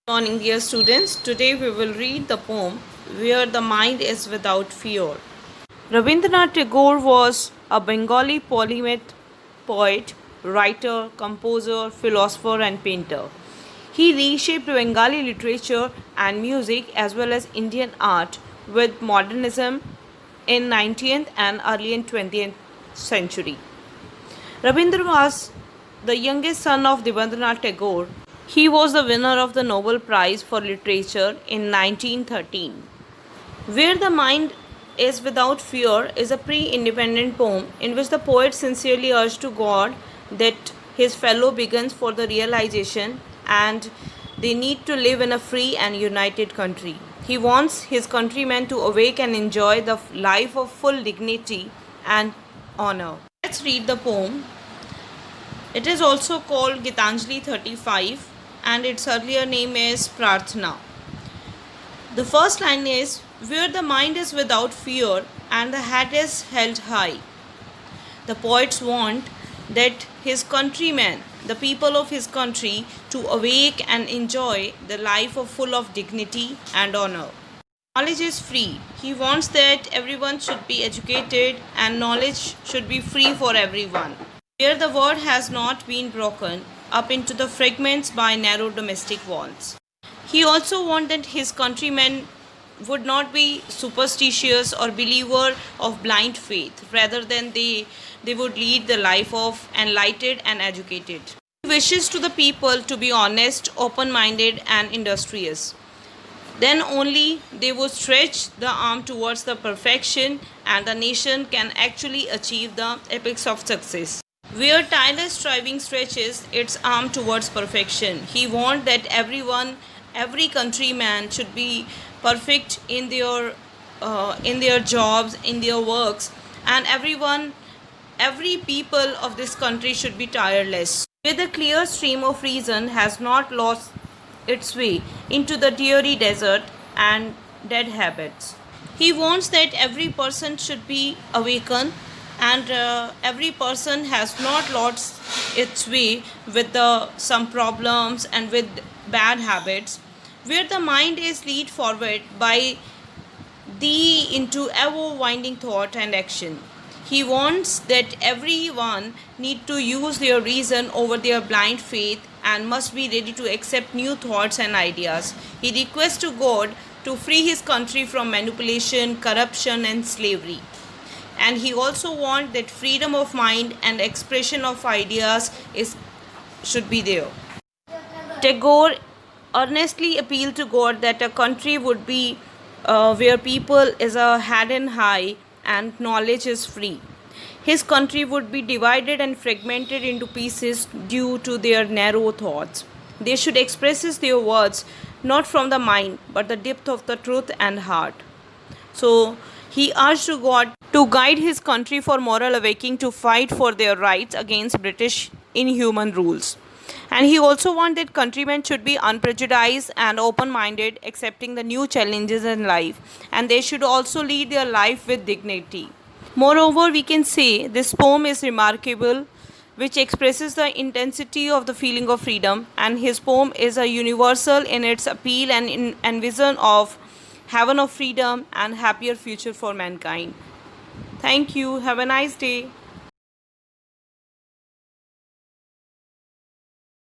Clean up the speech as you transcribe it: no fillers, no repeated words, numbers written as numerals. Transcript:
Morning, dear students. Today we will read the poem Where the Mind is Without Fear. Rabindranath Tagore was a Bengali polymath poet, writer, composer, philosopher, and painter. He reshaped Bengali literature and music as well as Indian art with modernism in 19th and early 20th century. Rabindra was the youngest son of Rabindranath Tagore. He was the winner of the Nobel Prize for Literature in 1913. Where the Mind is Without Fear is a pre-independent poem in which the poet sincerely urged to God that his fellow begins for the realization and they need to live in a free and united country. He wants his countrymen to awake and enjoy the life of full dignity and honor. Let's read the poem. It is also called Gitanjali 35 and its earlier name is Prarthana. The first line is Where the mind is without fear and the head is held high. The poets want that his countrymen, the people of his country, to awake and enjoy the life of full of dignity and honor. Knowledge is free. He wants that everyone should be educated and knowledge should be free for everyone. Where the word has not been broken up into the fragments by narrow domestic walls. He also wanted his countrymen would not be superstitious or believer of blind faith, rather than they would lead the life of enlightened and educated. He wishes to the people to be honest, open-minded and industrious. Then only they would stretch the arm towards the perfection and the nation can actually achieve the apex of success. Where tireless striving stretches its arm towards perfection, he wants that every countryman should be perfect in their jobs, in their works, and every people of this country should be tireless. Where the clear stream of reason has not lost its way into the dreary desert and dead habits. He wants that every person should be awakened and every person has not lost its way with some problems and with bad habits, where the mind is lead forward by thee into ever winding thought and action. He wants that everyone need to use their reason over their blind faith and must be ready to accept new thoughts and ideas. He requests to God to free his country from manipulation, corruption and slavery. And he also wants that freedom of mind and expression of ideas should be there. Tagore earnestly appealed to God that a country would be where people is a head and high and knowledge is free. His country would be divided and fragmented into pieces due to their narrow thoughts. They should express their words not from the mind but the depth of the truth and heart. So he urged to God to guide his country for moral awakening to fight for their rights against British inhuman rules. And he also wanted countrymen should be unprejudiced and open-minded, accepting the new challenges in life, and they should also lead their life with dignity. Moreover, we can say this poem is remarkable, which expresses the intensity of the feeling of freedom, and his poem is a universal in its appeal and vision of heaven of freedom and happier future for mankind. Thank you. Have a nice day.